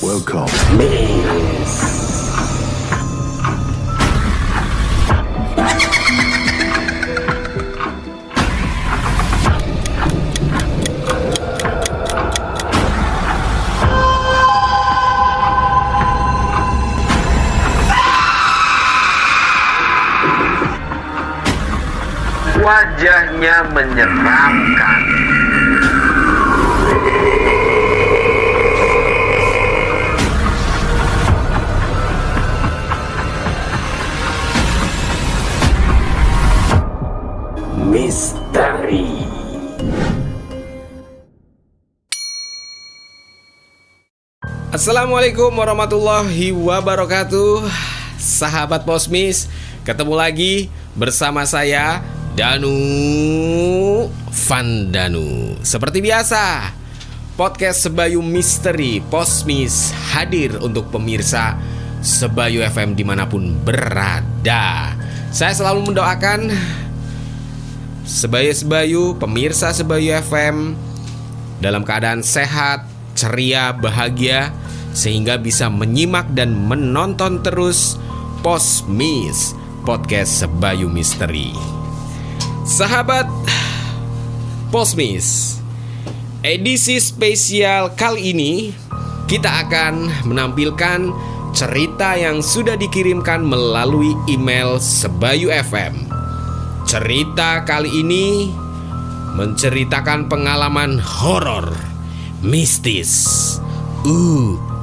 Welcome. Wajahnya menyeramkan. Misteri. Assalamualaikum warahmatullahi wabarakatuh. Sahabat Posmis, ketemu lagi bersama saya Danu Vandanu. Seperti biasa, podcast Sebayu Misteri Posmis hadir untuk pemirsa Sebayu FM dimanapun berada. Saya selalu mendoakan Sebayu-sebayu, pemirsa Sebayu FM dalam keadaan sehat, ceria, bahagia, sehingga bisa menyimak dan menonton terus Posmis, podcast Sebayu Misteri. Sahabat Posmis, edisi spesial kali ini kita akan menampilkan cerita yang sudah dikirimkan melalui email Sebayu FM. Cerita kali ini menceritakan pengalaman horor, mistis,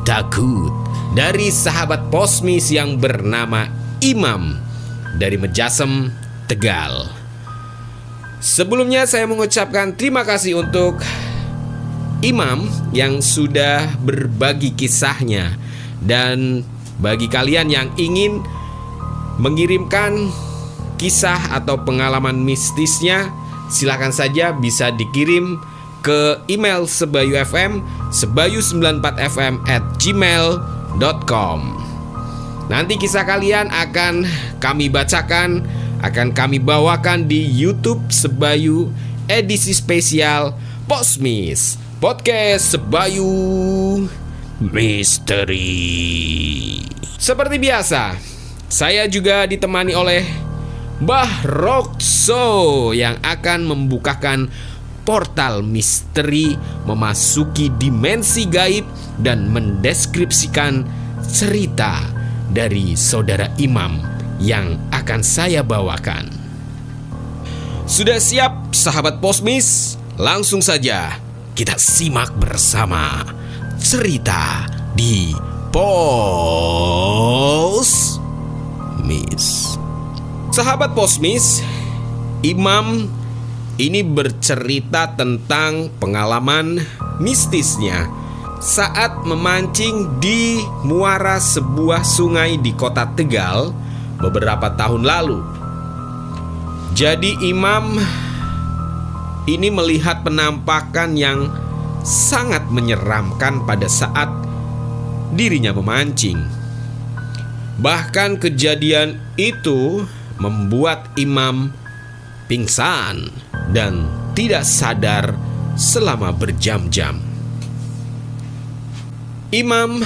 takut dari sahabat Posmis yang bernama Imam dari Mejasem, Tegal. Sebelumnya saya mengucapkan terima kasih untuk Imam yang sudah berbagi kisahnya. Dan bagi kalian yang ingin mengirimkan kisah atau pengalaman mistisnya, silakan saja bisa dikirim ke email Sebayu FM, sebayu94fm@gmail.com. Nanti kisah kalian akan kami bacakan, akan kami bawakan di YouTube Sebayu edisi spesial Posmis, podcast Sebayu Misteri. Seperti biasa, saya juga ditemani oleh Mbah Rokso yang akan membukakan portal misteri, memasuki dimensi gaib dan mendeskripsikan cerita dari saudara Imam yang akan saya bawakan. Sudah siap sahabat Posmis? Langsung saja kita simak bersama cerita di Posmis. Sahabat Posmis, Imam ini bercerita tentang pengalaman mistisnya saat memancing di muara sebuah sungai di kota Tegal beberapa tahun lalu. Jadi Imam ini melihat penampakan yang sangat menyeramkan pada saat dirinya memancing. Bahkan kejadian itu membuat Imam pingsan dan tidak sadar selama berjam-jam. Imam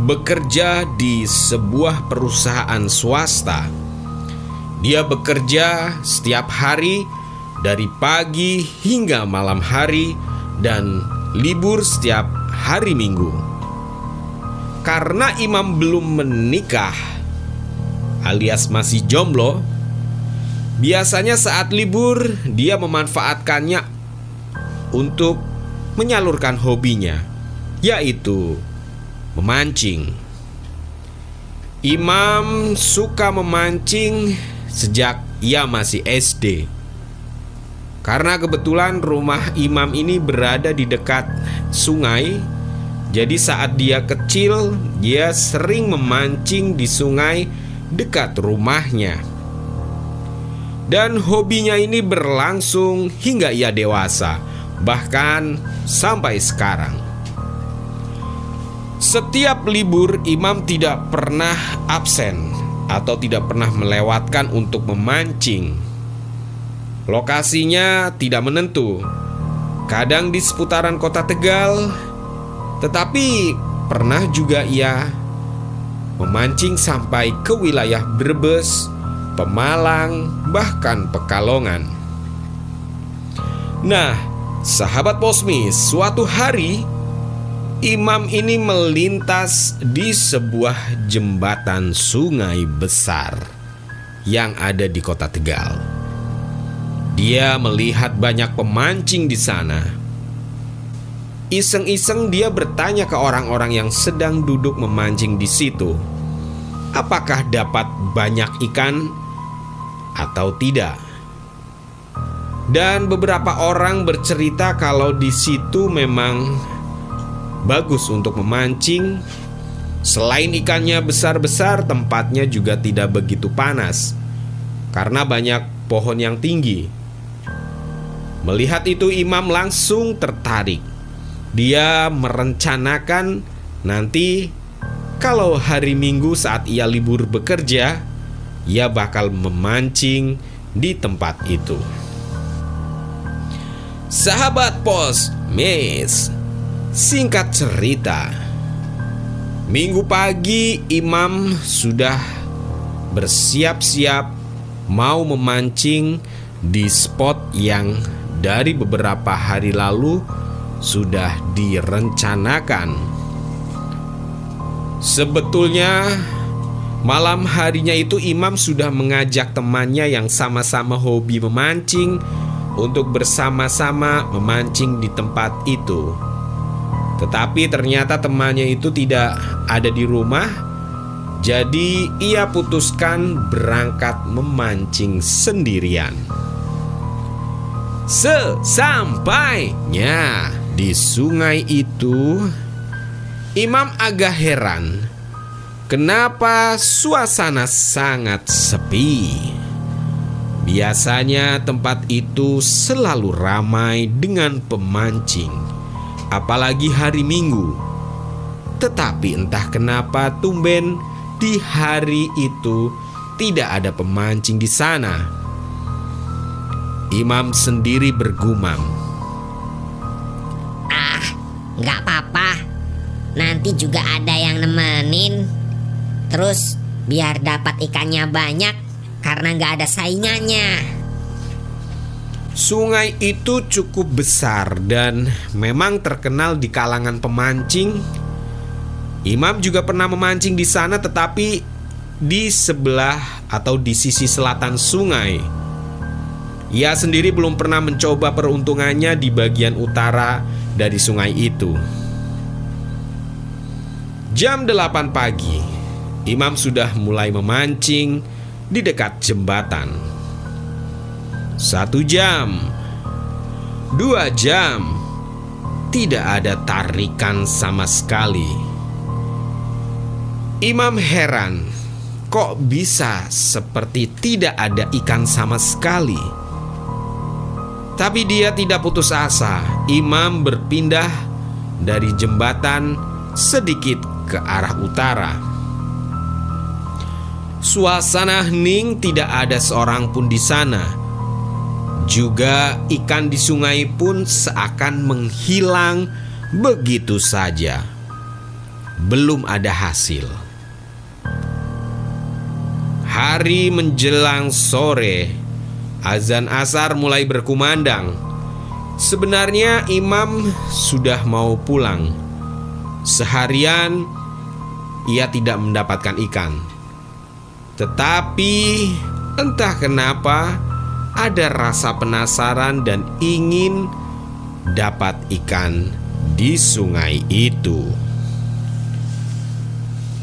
bekerja di sebuah perusahaan swasta. Dia bekerja setiap hari dari pagi hingga malam hari dan libur setiap hari Minggu. Karena Imam belum menikah alias masih jomblo, biasanya saat libur dia memanfaatkannya untuk menyalurkan hobinya, yaitu memancing. Imam suka memancing sejak ia masih SD. Karena kebetulan rumah Imam ini berada di dekat sungai, jadi saat dia kecil dia sering memancing di sungai dekat rumahnya. Dan hobinya ini berlangsung hingga ia dewasa, bahkan sampai sekarang. Setiap libur Imam tidak pernah absen atau tidak pernah melewatkan untuk memancing. Lokasinya tidak menentu, kadang di seputaran kota Tegal, tetapi pernah juga ia memancing sampai ke wilayah Brebes, Pemalang, bahkan Pekalongan. Nah, sahabat Posmis, suatu hari imam ini melintas di sebuah jembatan sungai besar yang ada di kota Tegal. Dia melihat banyak pemancing di sana. Iseng-iseng dia bertanya ke orang-orang yang sedang duduk memancing di situ, apakah dapat banyak ikan atau tidak. Dan beberapa orang bercerita kalau di situ memang bagus untuk memancing. Selain ikannya besar-besar, tempatnya juga tidak begitu panas karena banyak pohon yang tinggi. Melihat itu, imam langsung tertarik. Dia merencanakan nanti kalau hari Minggu saat ia libur bekerja, ia bakal memancing di tempat itu. Sahabat Posmis, singkat cerita, Minggu pagi imam sudah bersiap-siap mau memancing di spot yang dari beberapa hari lalu sudah direncanakan. Sebetulnya malam harinya itu imam sudah mengajak temannya yang sama-sama hobi memancing untuk bersama-sama memancing di tempat itu. Tetapi ternyata temannya itu tidak ada di rumah, jadi ia putuskan berangkat memancing sendirian. Sesampainya di sungai itu, imam agak heran kenapa suasana sangat sepi. Biasanya tempat itu selalu ramai dengan pemancing, apalagi hari Minggu. Tetapi entah kenapa tumben di hari itu tidak ada pemancing di sana. Imam sendiri bergumam, Gak apa-apa, nanti juga ada yang nemenin. Terus biar dapat ikannya banyak, karena gak ada saingannya. Sungai itu cukup besar dan memang terkenal di kalangan pemancing. Imam juga pernah memancing di sana, tetapi di sebelah atau di sisi selatan sungai. Ia sendiri belum pernah mencoba peruntungannya di bagian utara dari sungai itu. Jam 8 pagi, imam sudah mulai memancing di dekat jembatan. 1 jam, 2 jam, tidak ada tarikan sama sekali. Imam heran, kok bisa seperti tidak ada ikan sama sekali. Tapi dia tidak putus asa. Imam berpindah dari jembatan sedikit ke arah utara. Suasana hening, tidak ada seorang pun di sana. Juga ikan di sungai pun seakan menghilang begitu saja. Belum ada hasil. Hari menjelang sore, azan asar mulai berkumandang. Sebenarnya imam sudah mau pulang. Seharian ia tidak mendapatkan ikan. Tetapi entah kenapa ada rasa penasaran dan ingin dapat ikan di sungai itu.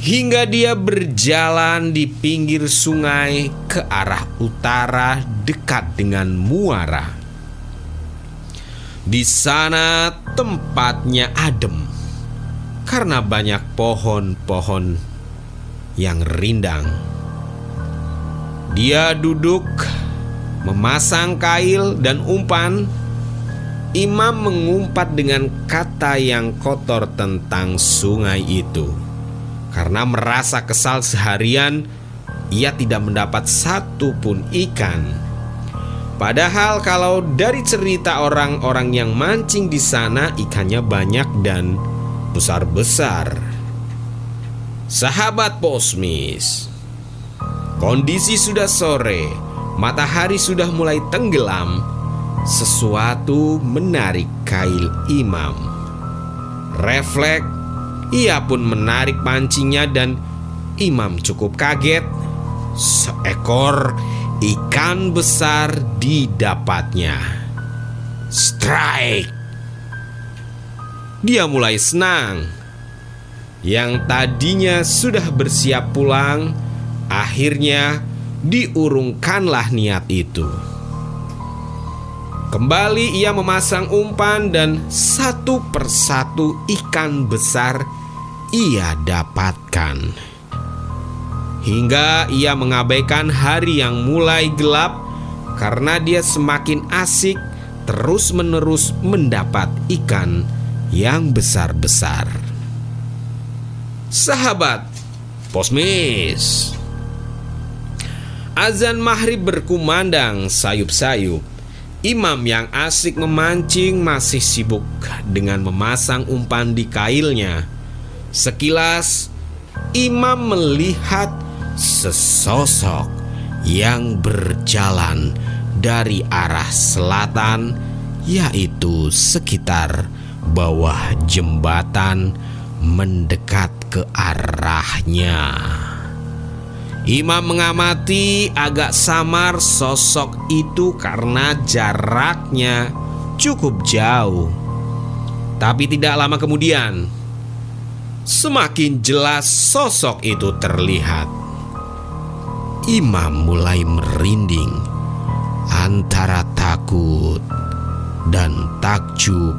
Hingga dia berjalan di pinggir sungai ke arah utara dekat dengan muara. Di sana tempatnya adem karena banyak pohon-pohon yang rindang. Dia duduk memasang kail dan umpan. Imam mengumpat dengan kata yang kotor tentang sungai itu. Karena merasa kesal seharian ia tidak mendapat satu pun ikan. Padahal kalau dari cerita orang-orang yang mancing di sana, ikannya banyak dan besar-besar. Sahabat Posmis, kondisi sudah sore, matahari sudah mulai tenggelam. Sesuatu menarik kail Imam. Refleks, ia pun menarik pancingnya dan Imam cukup kaget. Seekor ikan besar didapatnya. Strike! Dia mulai senang. Yang tadinya sudah bersiap pulang, akhirnya diurungkanlah niat itu. Kembali ia memasang umpan dan satu persatu ikan besar ia dapatkan. Hingga ia mengabaikan hari yang mulai gelap karena dia semakin asik terus-menerus mendapat ikan yang besar-besar. Sahabat Posmis, azan maghrib berkumandang sayup-sayup. Imam yang asik memancing masih sibuk dengan memasang umpan di kailnya. Sekilas Imam melihat sesosok yang berjalan dari arah selatan, yaitu sekitar bawah jembatan, mendekat ke arahnya. Imam mengamati agak samar sosok itu karena jaraknya cukup jauh. Tapi tidak lama kemudian, semakin jelas sosok itu terlihat. Imam mulai merinding antara takut dan takjub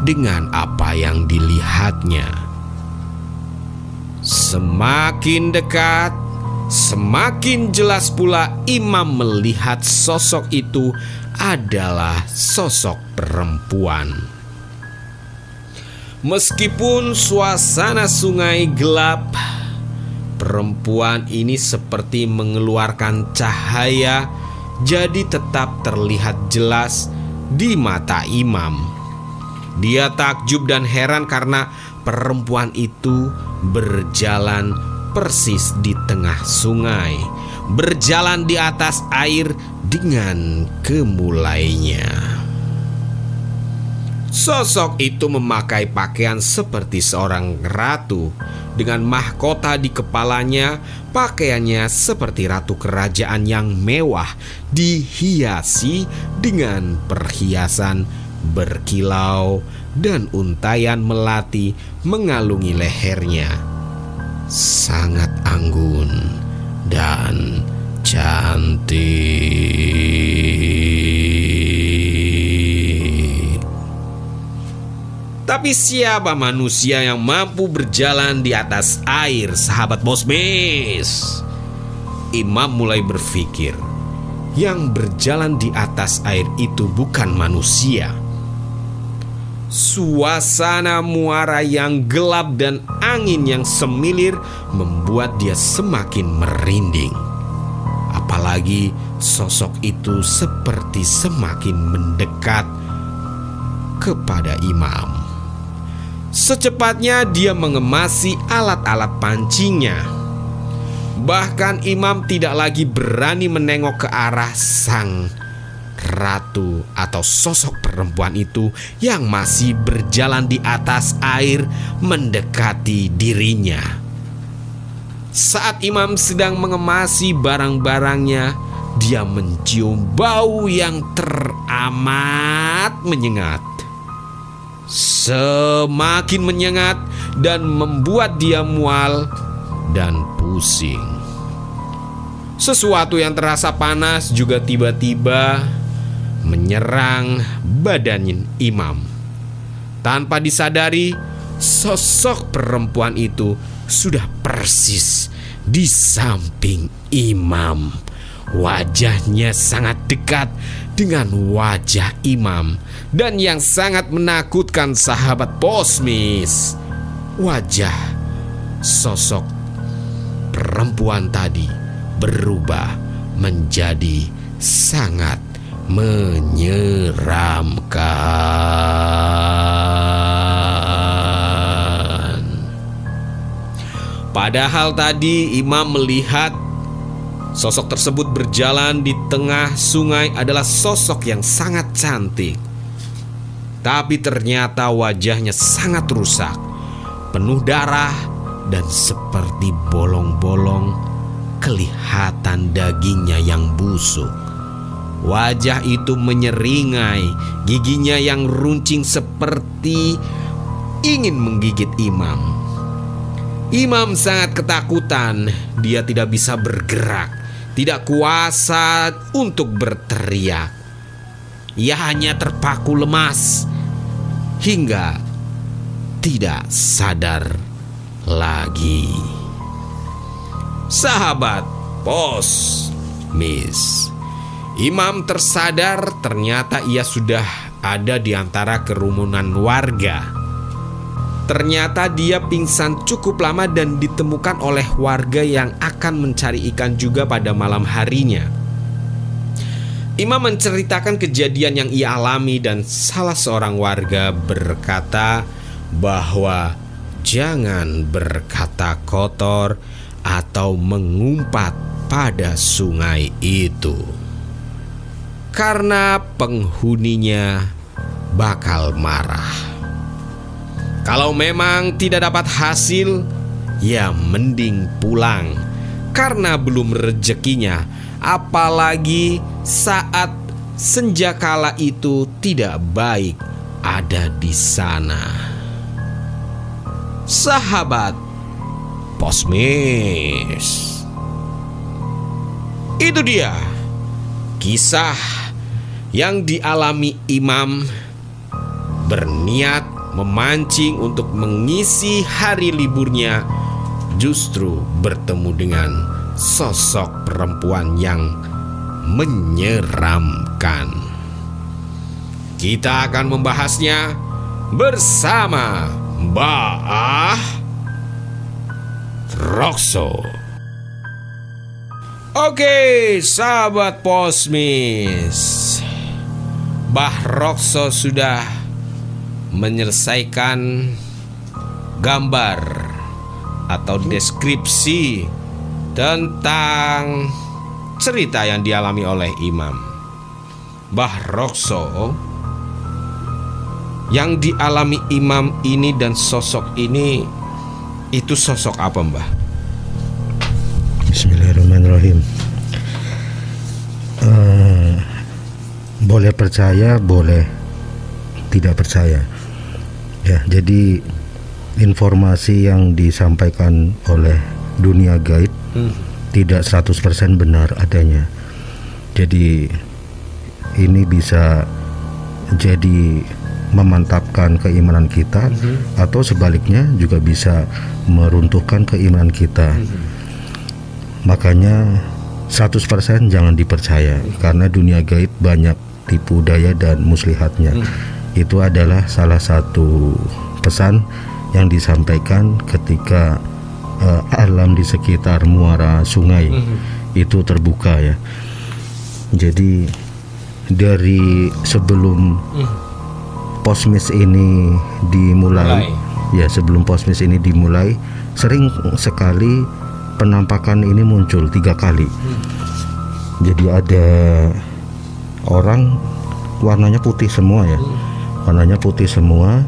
dengan apa yang dilihatnya. Semakin dekat, semakin jelas pula Imam melihat sosok itu adalah sosok perempuan. Meskipun suasana sungai gelap, perempuan ini seperti mengeluarkan cahaya, jadi tetap terlihat jelas di mata Imam. Dia takjub dan heran karena perempuan itu berjalan persis di tengah sungai, berjalan di atas air dengan kemulainya. Sosok itu memakai pakaian seperti seorang ratu dengan mahkota di kepalanya. Pakaiannya seperti ratu kerajaan yang mewah, dihiasi dengan perhiasan berkilau dan untayan melati mengalungi lehernya. Sangat anggun dan cantik. Tapi siapa manusia yang mampu berjalan di atas air, sahabat Posmis? Imam mulai berpikir, yang berjalan di atas air itu bukan manusia. Suasana muara yang gelap dan angin yang semilir membuat dia semakin merinding. Apalagi sosok itu seperti semakin mendekat kepada Imam. Secepatnya dia mengemasi alat-alat pancingnya. Bahkan Imam tidak lagi berani menengok ke arah sang ratu atau sosok perempuan itu yang masih berjalan di atas air mendekati dirinya. Saat Imam sedang mengemasi barang-barangnya, dia mencium bau yang teramat menyengat. Semakin menyengat dan membuat dia mual dan pusing. Sesuatu yang terasa panas juga tiba-tiba menyerang badan Imam. Tanpa disadari, sosok perempuan itu sudah persis di samping Imam. Wajahnya sangat dekat dengan wajah Imam. Dan yang sangat menakutkan, sahabat Posmis, wajah sosok perempuan tadi berubah menjadi sangat menyeramkan. Padahal tadi imam melihat sosok tersebut berjalan di tengah sungai adalah sosok yang sangat cantik. Tapi ternyata wajahnya sangat rusak, penuh darah, dan seperti bolong-bolong kelihatan dagingnya yang busuk. Wajah itu menyeringai, giginya yang runcing seperti ingin menggigit imam. Imam sangat ketakutan, dia tidak bisa bergerak, tidak kuasa untuk berteriak. Ia hanya terpaku lemas hingga tidak sadar lagi. Sahabat Posmis, imam tersadar ternyata ia sudah ada di antara kerumunan warga. Ternyata dia pingsan cukup lama dan ditemukan oleh warga yang akan mencari ikan juga pada malam harinya. Imam menceritakan kejadian yang ia alami dan salah seorang warga berkata bahwa jangan berkata kotor atau mengumpat pada sungai itu, karena penghuninya bakal marah. Kalau memang tidak dapat hasil, ya mending pulang, karena belum rezekinya. Apalagi saat senjakala itu tidak baik ada di sana. Sahabat Posmis, itu dia kisah yang dialami imam berniat memancing untuk mengisi hari liburnya, justru bertemu dengan sosok perempuan yang menyeramkan. Kita akan membahasnya bersama Mbah Rokso. Oke, sahabat Posmis, Mbah Rokso sudah menyelesaikan gambar atau deskripsi tentang cerita yang dialami oleh imam. Mbah Rokso, yang dialami imam ini dan sosok ini, itu sosok apa, Mbah? Bismillahirrahmanirrahim. Boleh percaya, boleh tidak percaya. Ya, jadi informasi yang disampaikan oleh dunia gaib tidak 100% benar adanya. Jadi ini bisa jadi memantapkan keimanan kita, atau sebaliknya juga bisa meruntuhkan keimanan kita. Makanya 100% jangan dipercaya, karena dunia gaib banyak tipu daya dan muslihatnya. Itu adalah salah satu pesan yang disampaikan ketika alam di sekitar muara sungai itu terbuka, ya. Jadi dari sebelum Posmis ini dimulai, ya, sebelum Posmis ini dimulai, sering sekali penampakan ini muncul 3 kali. Jadi ada orang warnanya putih semua, ya, warnanya putih semua.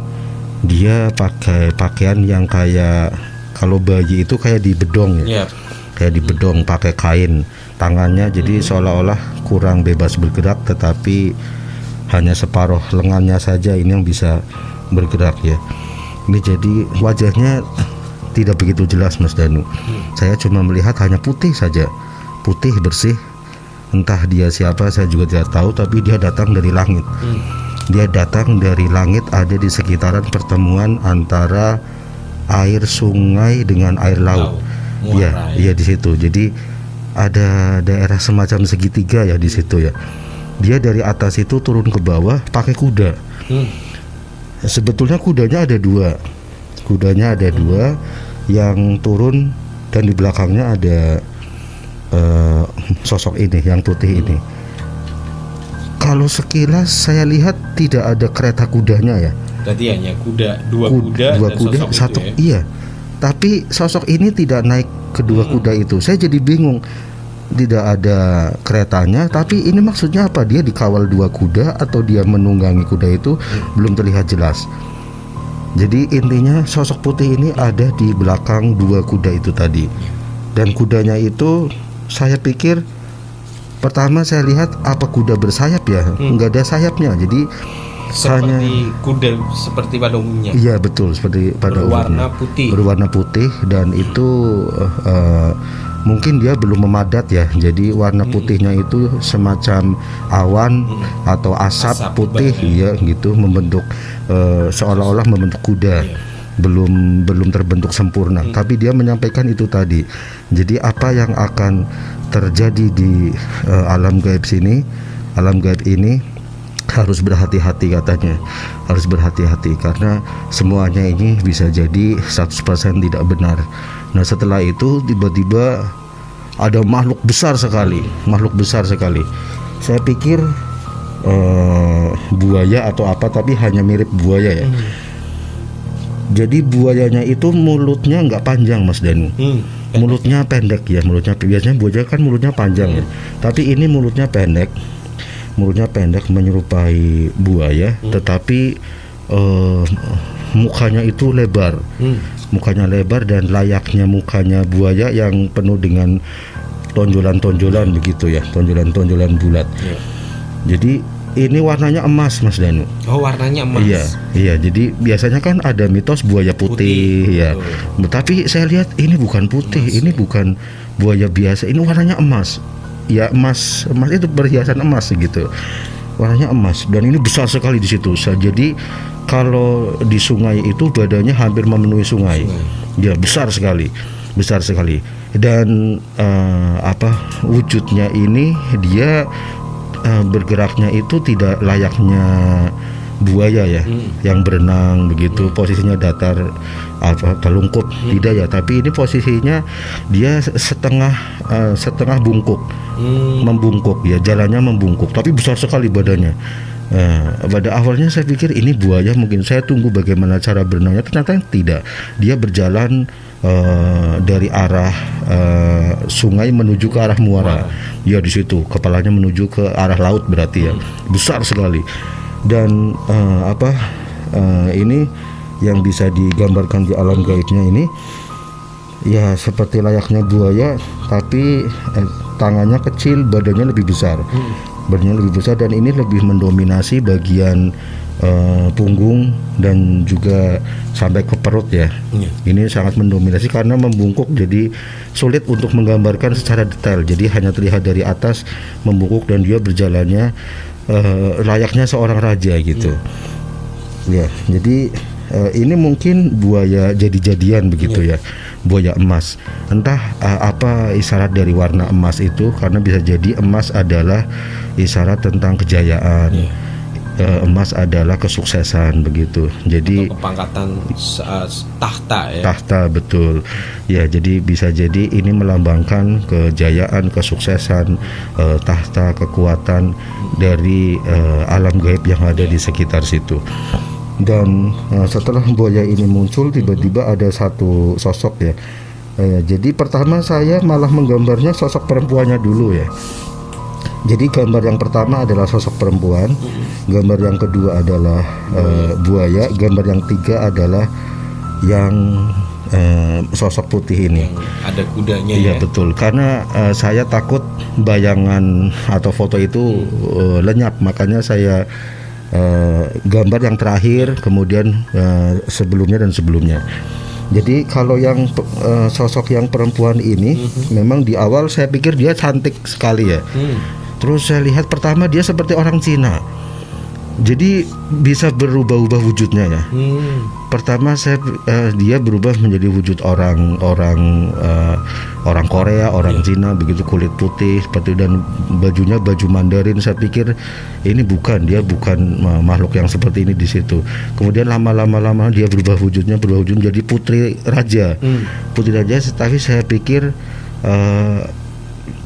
Dia pakai pakaian yang kayak, kalau bayi itu kayak dibedong, ya, kayak dibedong pakai kain. Tangannya jadi seolah-olah kurang bebas bergerak, tetapi hanya separuh lengannya saja ini yang bisa bergerak, ya. Ini jadi wajahnya tidak begitu jelas, Mas Danu. Saya cuma melihat hanya putih saja, putih bersih. Entah dia siapa saya juga tidak tahu, tapi dia datang dari langit. Dia datang dari langit, ada di sekitaran pertemuan antara air sungai dengan air laut. Ya, iya di situ. Jadi ada daerah semacam segitiga, ya, di situ, ya. Dia dari atas itu turun ke bawah pakai kuda. Sebetulnya kudanya ada 2. Kudanya ada 2 yang turun, dan di belakangnya ada sosok ini yang putih ini. Kalau sekilas saya lihat tidak ada kereta kudanya ya. Berarti hanya dua kuda Dua dan kuda sosok satu itu ya. iya. Tapi sosok ini tidak naik kedua kuda itu. Saya jadi bingung. Tidak ada keretanya, tapi ini maksudnya apa? Dia dikawal dua kuda atau dia menunggangi kuda itu belum terlihat jelas. Jadi intinya sosok putih ini ada di belakang dua kuda itu tadi. Dan kudanya itu saya pikir pertama saya lihat apa kuda bersayap ya? Enggak ada sayapnya. Jadi Seperti kuda seperti pada umumnya. iya betul, seperti pada Berwarna umumnya. putih. Berwarna putih dan itu mungkin dia belum memadat ya. Jadi warna putihnya itu semacam awan atau asap Asap putih tebal, ya gitu, membentuk seolah-olah membentuk kuda. Belum terbentuk sempurna. Tapi dia menyampaikan itu tadi. Jadi apa yang akan terjadi di alam gaib sini, alam gaib ini harus berhati-hati katanya. Harus berhati-hati karena semuanya ini bisa jadi 100% tidak benar. Nah setelah itu tiba-tiba ada makhluk besar sekali. Makhluk besar sekali. Saya pikir buaya atau apa, tapi hanya mirip buaya ya. Jadi buayanya itu mulutnya nggak panjang Mas Danu. Mulutnya pendek ya. Mulutnya biasanya buaya kan mulutnya panjang ya. Tapi ini mulutnya pendek. Mulutnya pendek menyerupai buaya, tetapi mukanya itu lebar. Mukanya lebar dan layaknya mukanya buaya yang penuh dengan tonjolan-tonjolan begitu ya, tonjolan-tonjolan bulat. Jadi ini warnanya emas Mas Danu. Oh, warnanya emas. Iya. Jadi biasanya kan ada mitos buaya putih ya. Tapi saya lihat ini bukan putih, ini bukan buaya biasa. Ini warnanya emas. Ya emas itu perhiasan emas gitu. Warnanya emas dan ini besar sekali di situ. Jadi kalau di sungai itu badannya hampir memenuhi sungai. Ya besar sekali. Dan wujudnya ini dia bergeraknya itu tidak layaknya buaya ya, yang berenang begitu, posisinya datar terlungkup, tidak ya, tapi ini posisinya dia setengah bungkuk, membungkuk ya, jalannya membungkuk, tapi besar sekali badannya. Pada awalnya saya pikir ini buaya, mungkin saya tunggu bagaimana cara berenangnya, ternyata tidak, dia berjalan dari arah sungai menuju ke arah muara. Ya di situ kepalanya menuju ke arah laut berarti ya, besar sekali. Dan ini yang bisa digambarkan di alam gaibnya ini ya seperti layaknya buaya, tapi tangannya kecil, badannya lebih besar. Badannya lebih besar dan ini lebih mendominasi bagian punggung dan juga sampai ke perut ya. Ini sangat mendominasi karena membungkuk, jadi sulit untuk menggambarkan secara detail. Jadi hanya terlihat dari atas membungkuk dan dia berjalannya layaknya seorang raja gitu. Ya, jadi ini mungkin buaya jadi-jadian begitu ya, buaya emas. Entah apa isyarat dari warna emas itu, karena bisa jadi emas adalah isyarat tentang kejayaan. Emas adalah kesuksesan begitu. Jadi atau kepangkatan tahta ya. Tahta betul. Ya, jadi bisa jadi ini melambangkan kejayaan, kesuksesan, tahta, kekuatan dari alam gaib yang ada di sekitar situ. Dan setelah buaya ini muncul, tiba-tiba ada satu sosok ya. Jadi pertama saya malah menggambarnya sosok perempuannya dulu ya. Jadi gambar yang pertama adalah sosok perempuan, gambar yang kedua adalah buaya, gambar yang tiga adalah yang sosok putih ini. Yang ada kudanya iya, ya. Betul, karena saya takut bayangan atau foto itu lenyap, makanya saya gambar yang terakhir, kemudian sebelumnya dan sebelumnya. Jadi kalau yang sosok yang perempuan ini memang di awal saya pikir dia cantik sekali ya. Terus saya lihat pertama dia seperti orang Cina. Jadi bisa berubah-ubah wujudnya ya. Pertama dia berubah menjadi wujud orang Korea, orang Cina begitu, kulit putih seperti, dan bajunya baju Mandarin. Saya pikir ini dia bukan makhluk yang seperti ini di situ. Kemudian lama-lama dia berubah wujudnya menjadi putri raja. Putri raja, tapi saya pikir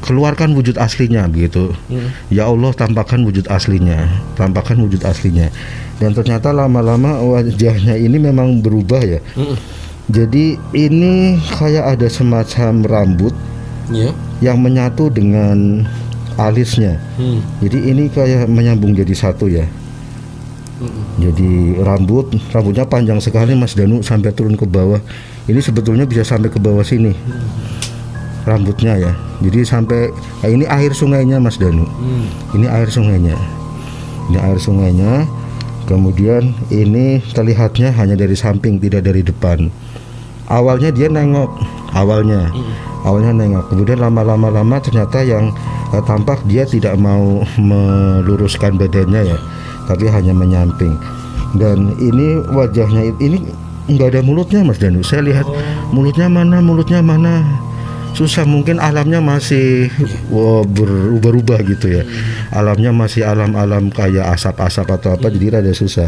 keluarkan wujud aslinya begitu. Ya Allah, tampakkan wujud aslinya, tampakkan wujud aslinya. Dan ternyata lama-lama wajahnya ini memang berubah ya. Jadi ini kayak ada semacam rambut yang menyatu dengan alisnya. Jadi ini kayak menyambung jadi satu ya. Jadi rambutnya panjang sekali Mas Danu, sampai turun ke bawah. Ini sebetulnya bisa sampai ke bawah sini. Rambutnya ya. Jadi sampai ini air sungainya Mas Danu. Ini air sungainya. Ini air sungainya. Kemudian ini terlihatnya hanya dari samping, tidak dari depan. Awalnya dia nengok, awalnya nengok. Kemudian lama ternyata yang tampak dia tidak mau meluruskan badannya ya, tapi hanya menyamping. Dan ini wajahnya ini nggak ada mulutnya Mas Danu. Saya lihat mulutnya mana. Susah, mungkin alamnya masih berubah-ubah gitu ya. Alamnya masih alam-alam kayak asap-asap atau apa, jadi rada susah.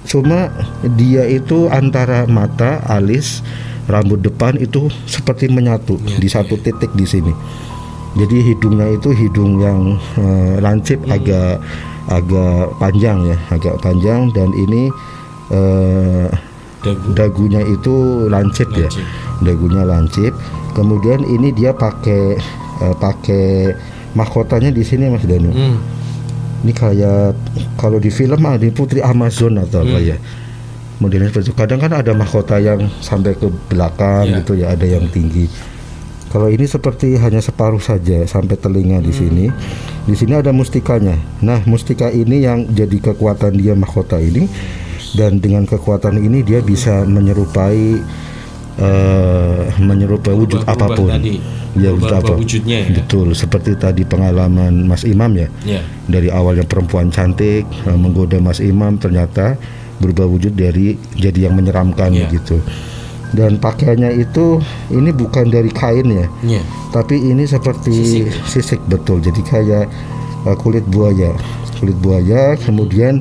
Cuma dia itu antara mata, alis, rambut depan itu seperti menyatu di satu titik di sini. Jadi hidungnya itu hidung yang lancip, agak panjang ya, agak panjang, dan ini dagunya itu lancip ya, dagunya lancip. Kemudian ini dia pakai mahkotanya di sini Mas Danu. Ini kayak kalau di film ada Putri Amazon atau apa ya, modelnya seperti itu. Kadang kan ada mahkota yang sampai ke belakang gitu ya, ada yang tinggi. Kalau ini seperti hanya separuh saja sampai telinga di sini. Di sini ada mustikanya. Nah, mustika ini yang jadi kekuatan dia mahkota ini, dan dengan kekuatan ini dia bisa menyerupai wujud apapun. Ya, wujud apa? Wujudnya, ya? Betul, seperti tadi pengalaman Mas Imam ya. Dari awalnya perempuan cantik menggoda Mas Imam, ternyata berubah wujud jadi yang menyeramkan gitu. Dan pakaiannya itu ini bukan dari kain ya, tapi ini seperti sisik betul. Jadi kayak kulit buaya. Kemudian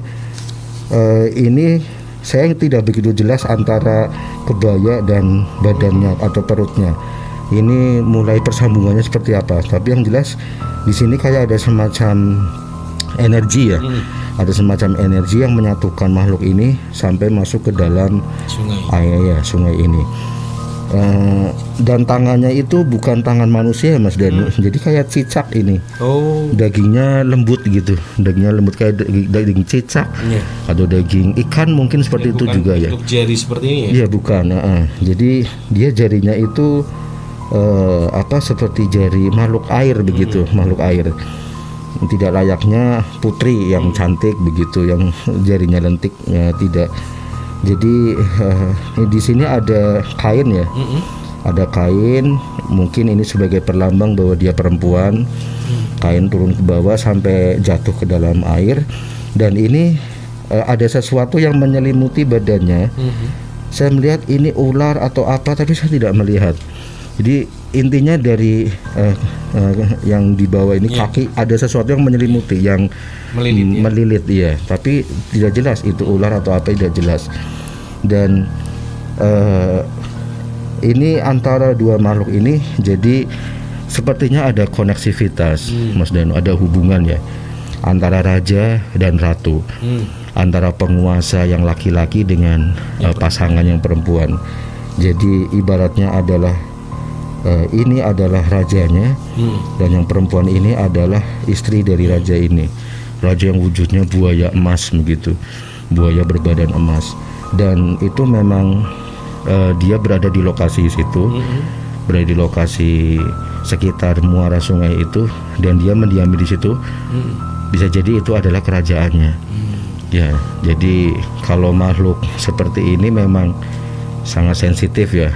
ini saya tidak begitu jelas antara kebaya dan badannya atau perutnya. Ini mulai persambungannya seperti apa. Tapi yang jelas di sini kayak ada semacam energi ya. Ada semacam energi yang menyatukan makhluk ini sampai masuk ke dalam sungai ini. Dan tangannya itu bukan tangan manusia Mas Danu. Jadi kayak cicak ini. Dagingnya lembut gitu. Dagingnya lembut kayak daging cicak atau daging ikan, mungkin seperti itu juga ya. Bukan jari seperti ini ya? Iya, bukan. Jadi dia jarinya itu seperti jari makhluk air begitu, makhluk air. Tidak layaknya putri yang cantik begitu, yang jarinya lentik tidak. Jadi di sini ada kain ya, ada kain. Mungkin ini sebagai perlambang bahwa dia perempuan. Kain turun ke bawah sampai jatuh ke dalam air, dan ini ada sesuatu yang menyelimuti badannya. Saya melihat ini ular atau apa, tapi saya tidak melihat. Jadi intinya dari yang di bawah ini kaki ada sesuatu yang menyelimuti, yang melilit ya. Tapi tidak jelas itu ular atau apa, tidak jelas. Dan ini antara dua makhluk ini, jadi sepertinya ada koneksivitas Mas Danu, ada hubungan ya antara raja dan ratu, antara penguasa yang laki-laki dengan pasangan yang perempuan. Jadi ibaratnya adalah ini adalah rajanya, dan yang perempuan ini adalah istri dari raja ini. Raja yang wujudnya buaya emas begitu, buaya berbadan emas. Dan itu memang dia berada di lokasi situ, berada di lokasi sekitar muara sungai itu, dan dia mendiami di situ. Bisa jadi itu adalah kerajaannya. Ya, jadi kalau makhluk seperti ini memang sangat sensitif ya.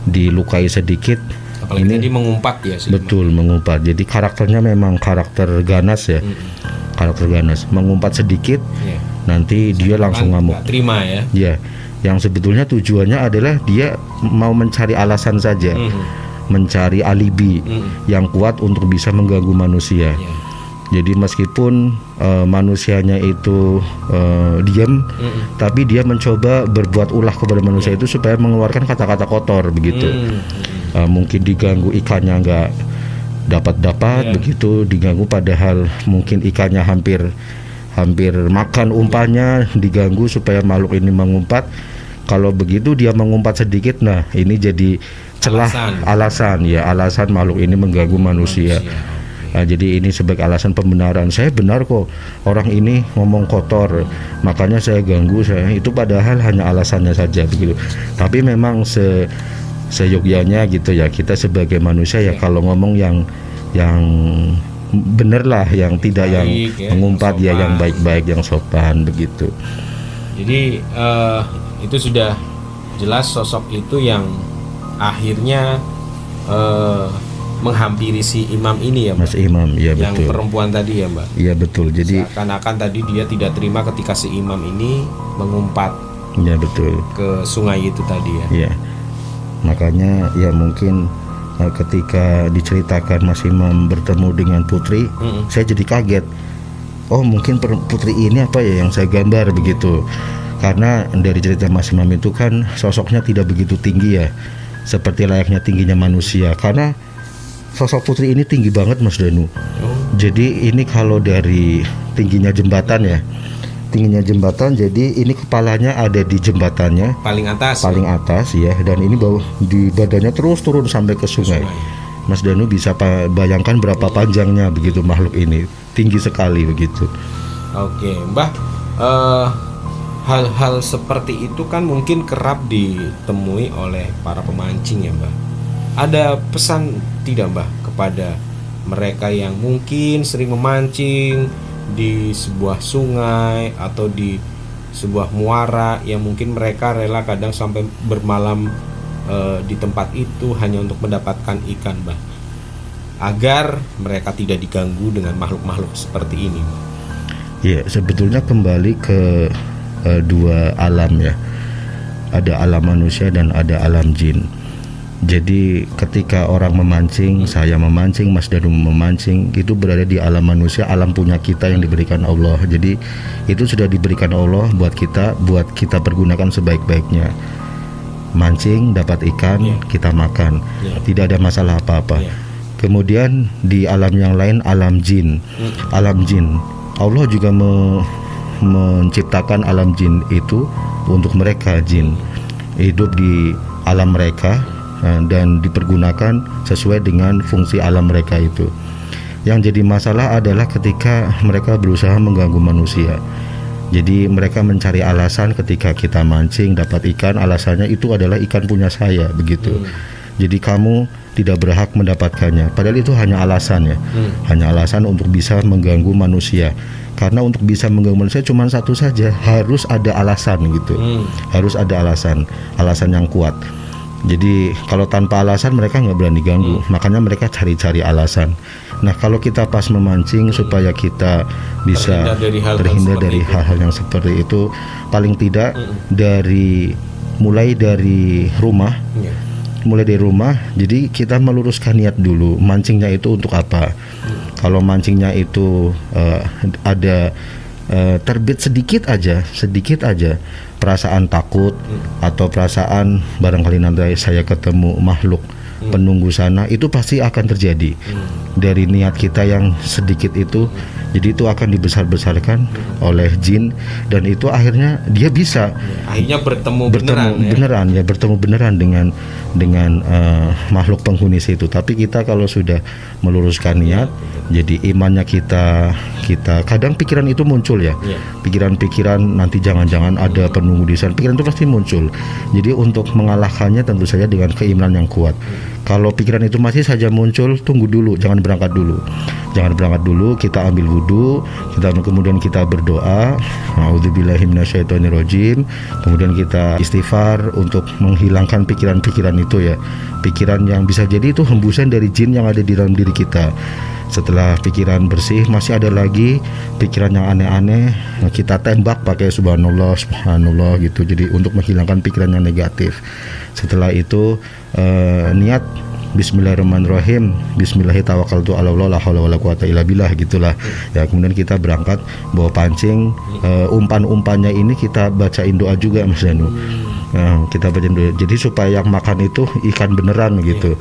Dilukai sedikit, apalagi ini tadi mengumpat ya. Betul, mengumpat. Jadi karakternya memang karakter ganas ya. Karakter ganas, mengumpat sedikit, nanti dia langsung ngamuk. Terima ya. Ya, yang sebetulnya tujuannya adalah dia mau mencari alasan saja, mencari alibi yang kuat untuk bisa mengganggu manusia. Jadi meskipun manusianya itu diam, tapi dia mencoba berbuat ulah kepada manusia itu supaya mengeluarkan kata-kata kotor begitu. Mungkin diganggu ikannya dapat begitu, diganggu padahal mungkin ikannya hampir makan umpannya, diganggu supaya makhluk ini mengumpat. Kalau begitu dia mengumpat sedikit, nah ini jadi celah, alasan makhluk ini mengganggu manusia. Nah, jadi ini sebagai alasan pembenaran, saya benar kok, orang ini ngomong kotor, makanya saya ganggu, itu padahal hanya alasannya saja begitu. Tapi memang seyogyanya gitu ya, kita sebagai manusia ya kalau ngomong yang bener lah, yang tidak baik, yang mengumpat ya, yang baik-baik, yang sopan begitu. Jadi itu sudah jelas sosok itu yang akhirnya menghampiri si imam ini ya, Mbak? Mas Imam, ya yang betul. perempuan tadi ya, Mbak? Iya betul. Jadi seakan-akan tadi dia tidak terima ketika si imam ini mengumpat. Ya betul. Ke sungai itu tadi ya. Iya. Makanya ya mungkin ketika diceritakan Mas Imam bertemu dengan putri, saya jadi kaget. Oh mungkin putri ini apa ya yang saya gambar begitu. Karena dari cerita Mas Imam itu kan sosoknya tidak begitu tinggi ya, seperti layaknya tingginya manusia. Karena sosok putri ini tinggi banget Mas Danu. Jadi ini kalau dari tingginya jembatan ya, jadi ini kepalanya ada di jembatannya paling atas ya, dan ini di badannya terus turun sampai ke sungai. Mas Danu bisa bayangkan berapa panjangnya begitu makhluk ini, tinggi sekali begitu. Oke, Mbah, hal-hal seperti itu kan mungkin kerap ditemui oleh para pemancing ya, Mbah. Ada pesan tidak, Mbah, kepada mereka yang mungkin sering memancing di sebuah sungai atau di sebuah muara yang mungkin mereka rela kadang sampai bermalam di tempat itu hanya untuk mendapatkan ikan, Mbah, agar mereka tidak diganggu dengan makhluk-makhluk seperti ini? Ya, sebetulnya kembali ke dua alam ya. Ada alam manusia dan ada alam jin. Jadi ketika orang memancing, saya memancing, Mas Danu memancing, itu berada di alam manusia, alam punya kita yang diberikan Allah. Jadi itu sudah diberikan Allah buat kita pergunakan sebaik-baiknya. Mancing, dapat ikan, kita makan, tidak ada masalah apa-apa. Kemudian di alam yang lain, alam jin. Alam jin, Allah juga menciptakan alam jin itu untuk mereka. Jin hidup di alam mereka dan dipergunakan sesuai dengan fungsi alam mereka itu. Yang jadi masalah adalah ketika mereka berusaha mengganggu manusia. Jadi mereka mencari alasan ketika kita mancing dapat ikan, alasannya itu adalah ikan punya saya begitu. Jadi kamu tidak berhak mendapatkannya. Padahal itu hanya alasan ya, hanya alasan untuk bisa mengganggu manusia. Karena untuk bisa mengganggu manusia cuma satu saja, harus ada alasan gitu. Harus ada alasan yang kuat. Jadi kalau tanpa alasan mereka nggak berani ganggu, makanya mereka cari-cari alasan. Nah kalau kita pas memancing supaya kita bisa terhindar dari hal-hal yang seperti itu, paling tidak mulai dari rumah. Jadi kita meluruskan niat dulu, mancingnya itu untuk apa. Kalau mancingnya itu ada terbit sedikit aja perasaan takut atau perasaan barangkali nanti saya ketemu makhluk penunggu sana, itu pasti akan terjadi dari niat kita yang sedikit itu. Jadi itu akan dibesar-besarkan oleh jin, dan itu akhirnya dia bisa bertemu beneran dengan makhluk penghuni situ. Tapi kita kalau sudah meluruskan niat, jadi imannya kita kadang pikiran itu muncul ya, pikiran nanti jangan-jangan ada penunggu di sana, pikiran itu pasti muncul. Jadi untuk mengalahkannya tentu saja dengan keimanan yang kuat. Kalau pikiran itu masih saja muncul, tunggu dulu, jangan berangkat dulu, kita ambil wudu, kemudian kita berdoa, a'udzubillahi minasyaitonirrajim, kemudian kita istighfar untuk menghilangkan pikiran-pikiran itu ya, pikiran yang bisa jadi itu hembusan dari jin yang ada di dalam diri kita. Setelah pikiran bersih, masih ada lagi pikiran yang aneh-aneh, kita tembak pakai subhanallah gitu. Jadi untuk menghilangkan pikiran yang negatif. Setelah itu niat bismillahirrahmanirrahim, bismillahirrahmanirrahim, la haula wala quwata illa billah gitulah. Ya, kemudian kita berangkat bawa pancing, umpan-umpannya ini kita bacain doa juga Mas Danu. Kita bacain doa. Jadi supaya yang makan itu ikan beneran gitu.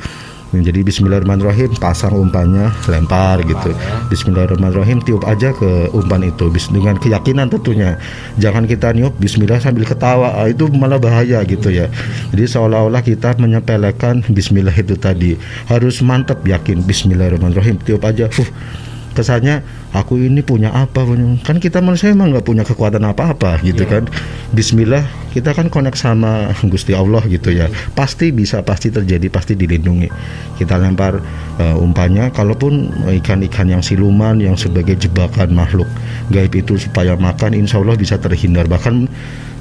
Jadi bismillahirrahmanirrahim, pasang umpannya, lempar gitu. Bismillahirrahmanirrahim, tiup aja ke umpan itu dengan keyakinan tentunya. Jangan kita niup bismillah sambil ketawa, itu malah bahaya gitu ya. Jadi seolah-olah kita menyepelekan bismillah itu tadi. Harus mantap, yakin bismillahirrahmanirrahim, tiup aja. Kesannya aku ini punya apa, kan kita manusia emang nggak punya kekuatan apa-apa gitu kan. Bismillah, kita kan connect sama Gusti Allah gitu ya, pasti bisa, pasti terjadi, pasti dilindungi. Kita lempar umpannya, kalaupun ikan-ikan yang siluman yang sebagai jebakan makhluk gaib itu supaya makan, insya Allah bisa terhindar. Bahkan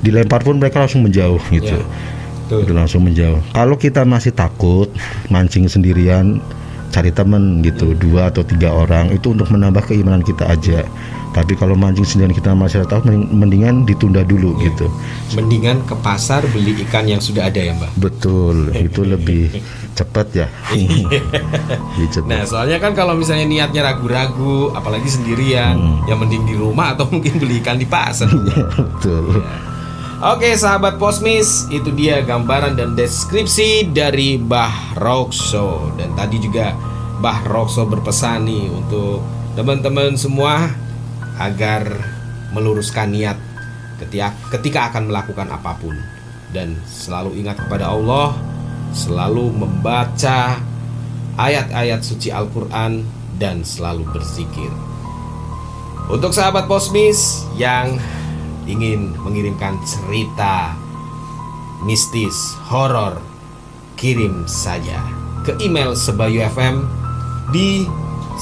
dilempar pun mereka langsung menjauh gitu. Itu langsung menjauh. Kalau kita masih takut mancing sendirian, cari teman gitu, 2 atau 3 orang, itu untuk menambah keimanan kita aja. Tapi kalau mancing sendirian kita masih tahu, mendingan ditunda dulu gitu. Mendingan ke pasar beli ikan yang sudah ada ya, Mbak. Betul, itu lebih cepat ya. Lebih cepat. Nah, soalnya kan kalau misalnya niatnya ragu-ragu, apalagi sendirian, ya mending di rumah atau mungkin beli ikan di pasar. Betul. Oke, sahabat Posmis, itu dia gambaran dan deskripsi dari Mbah Rokso. Dan tadi juga Mbah Rokso berpesan nih untuk teman-teman semua agar meluruskan niat ketika akan melakukan apapun, dan selalu ingat kepada Allah, selalu membaca ayat-ayat suci Al-Quran, dan selalu berzikir. Untuk sahabat Posmis yang ingin mengirimkan cerita mistis, horor, kirim saja ke email Sebayu FM di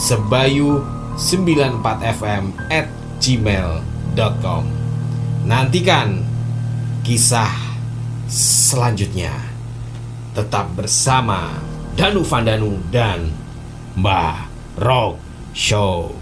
sebayu94fm@gmail.com. Nantikan kisah selanjutnya. Tetap bersama Danu Vandanu dan Mbah Rock Show.